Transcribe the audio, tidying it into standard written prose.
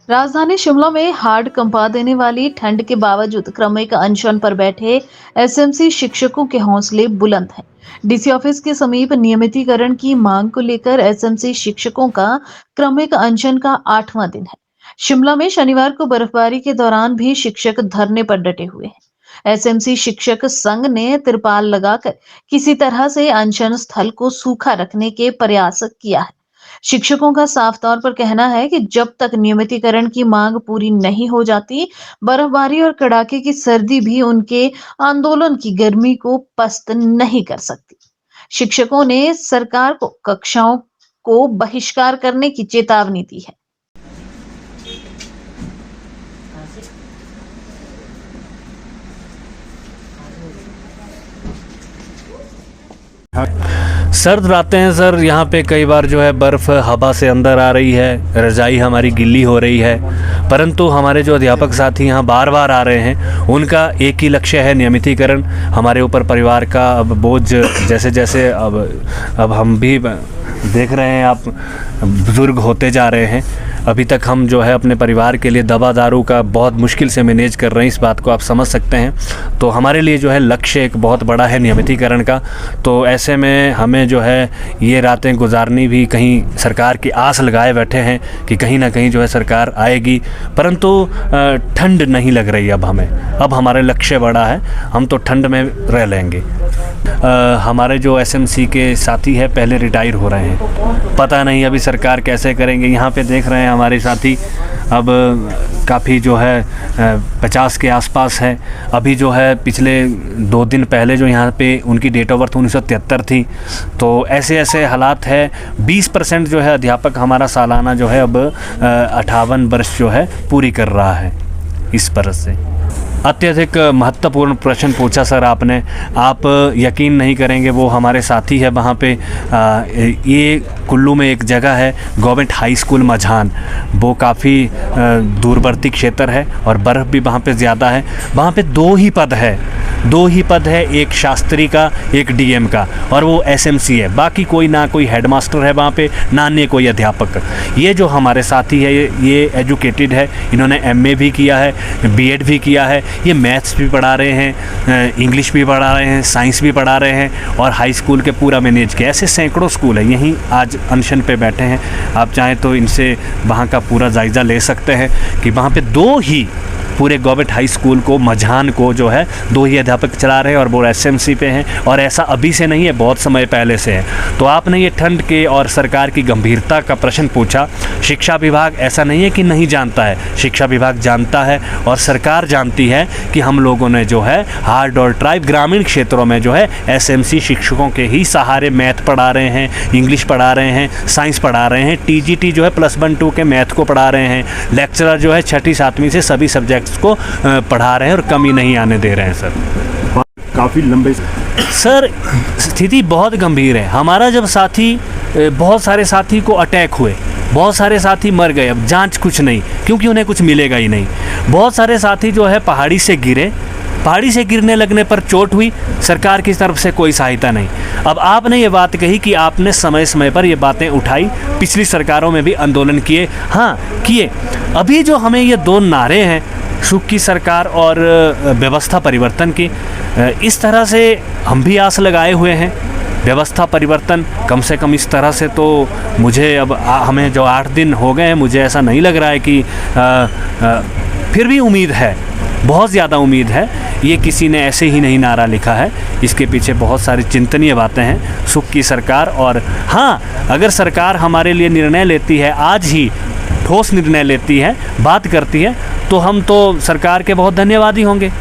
राजधानी शिमला में हाड़ कंपा देने वाली ठंड के बावजूद क्रमिक अनशन पर बैठे एसएमसी शिक्षकों के हौसले बुलंद हैं। डीसी ऑफिस के समीप नियमितीकरण की मांग को लेकर एसएमसी शिक्षकों का क्रमिक अनशन का 8वां दिन है। शिमला में शनिवार को बर्फबारी के दौरान भी शिक्षक धरने पर डटे हुए हैं। एसएमसी शिक्षक संघ ने तिरपाल लगाकर किसी तरह से अनशन स्थल को सूखा रखने के प्रयास किया है। शिक्षकों का साफ तौर पर कहना है कि जब तक नियमितीकरण की मांग पूरी नहीं हो जाती, बर्फबारी और कड़ाके की सर्दी भी उनके आंदोलन की गर्मी को पस्त नहीं कर सकती। शिक्षकों ने सरकार को कक्षाओं को बहिष्कार करने की चेतावनी दी है। सर्द रातें हैं सर। यहाँ पे कई बार जो है बर्फ़ हवा से अंदर आ रही है, रज़ाई हमारी गिल्ली हो रही है, परंतु हमारे जो अध्यापक साथी यहाँ बार बार आ रहे हैं, उनका एक ही लक्ष्य है नियमितीकरण। हमारे ऊपर परिवार का अब बोझ जैसे जैसे अब हम भी देख रहे हैं, आप बुज़ुर्ग होते जा रहे हैं। अभी तक हम जो है अपने परिवार के लिए दवा दारू का बहुत मुश्किल से मैनेज कर रहे हैं, इस बात को आप समझ सकते हैं। तो हमारे लिए जो है लक्ष्य एक बहुत बड़ा है नियमितीकरण का। तो ऐसे में हमें जो है ये रातें गुजारनी भी, कहीं सरकार की आस लगाए बैठे हैं कि कहीं ना कहीं जो है सरकार आएगी, परंतु ठंड नहीं लग रही अब हमें। अब हमारे लक्ष्य बड़ा है, हम तो ठंड में रह लेंगे। हमारे जो एसएमसी के साथी है पहले रिटायर हो रहे हैं, पता नहीं अभी सरकार कैसे करेंगे। यहाँ पे देख रहे हैं हमारे साथी अब काफ़ी जो है 50 के आसपास है। अभी जो है पिछले 2 दिन पहले जो यहाँ पे उनकी डेट ऑफ बर्थ 1973 थी। तो ऐसे ऐसे हालात है। 20% जो है अध्यापक हमारा सालाना जो है अब 58 वर्ष जो है पूरी कर रहा है। इस बरस से अत्यधिक महत्वपूर्ण प्रश्न पूछा सर आपने। आप यकीन नहीं करेंगे, वो हमारे साथी है वहाँ पे। ये कुल्लू में एक जगह है गवर्नमेंट हाई स्कूल मझान, वो काफ़ी दूरवर्ती क्षेत्र है और बर्फ़ भी वहाँ पे ज़्यादा है। वहाँ पे 2 ही पद है, एक शास्त्री का, एक डीएम का, और वो एसएमसी है। बाकी कोई ना कोई हेडमास्टर है वहाँ पे, ना ने कोई अध्यापक। ये जो हमारे साथी है ये एजुकेटेड है, इन्होंने एमए भी किया है, बीएड भी किया है। ये मैथ्स भी पढ़ा रहे हैं, इंग्लिश भी पढ़ा रहे हैं, साइंस भी पढ़ा रहे हैं और हाई स्कूल के पूरा मैनेज किया। ऐसे सैकड़ों स्कूल है, यहीं आज अनशन पे बैठे हैं। आप चाहें तो इनसे वहाँ का पूरा जायज़ा ले सकते हैं कि वहाँ पे 2 ही पूरे गवर्नमेंट हाई स्कूल को, मझान को जो है 2 ही अध्यापक चला रहे हैं और वो एसएमसी पे हैं। और ऐसा अभी से नहीं है, बहुत समय पहले से है। तो आपने ये ठंड के और सरकार की गंभीरता का प्रश्न पूछा। शिक्षा विभाग ऐसा नहीं है कि नहीं जानता है, शिक्षा विभाग जानता है और सरकार जानती है कि हम लोगों ने जो है हार्ड और ट्राइब ग्रामीण क्षेत्रों में जो है एसएमसी शिक्षकों के ही सहारे मैथ पढ़ा रहे हैं, इंग्लिश पढ़ा रहे हैं, साइंस पढ़ा रहे हैं, टीजीटी जो है +1 2 के मैथ को पढ़ा रहे हैं, लेक्चरर जो है 6ठी 7वीं से सभी सब्जेक्ट को पढ़ा रहे हैं और कमी नहीं आने दे रहे हैं सर। काफ़ी लंबे सर स्थिति बहुत गंभीर है। हमारा जब साथी, बहुत सारे साथी को अटैक हुए, बहुत सारे साथी मर गए, अब जांच कुछ नहीं, क्योंकि उन्हें कुछ मिलेगा ही नहीं। बहुत सारे साथी जो है पहाड़ी से गिरे, पहाड़ी से गिरने लगने पर चोट हुई, सरकार की तरफ से कोई सहायता नहीं। अब आपने ये बात कही कि आपने समय समय पर ये बातें उठाई, पिछली सरकारों में भी आंदोलन किए, हाँ किए। अभी जो हमें ये 2 नारे हैं, सुख की सरकार और व्यवस्था परिवर्तन की, इस तरह से हम भी आस लगाए हुए हैं। व्यवस्था परिवर्तन कम से कम इस तरह से तो मुझे अब हमें जो 8 दिन हो गए हैं, मुझे ऐसा नहीं लग रहा है कि फिर भी उम्मीद है, बहुत ज़्यादा उम्मीद है। ये किसी ने ऐसे ही नहीं नारा लिखा है, इसके पीछे बहुत सारी चिंतनीय बातें हैं। सुख की सरकार, और हाँ, अगर सरकार हमारे लिए निर्णय लेती है, आज ही ठोस निर्णय लेती है, बात करती है, तो हम तो सरकार के बहुत धन्यवादी होंगे।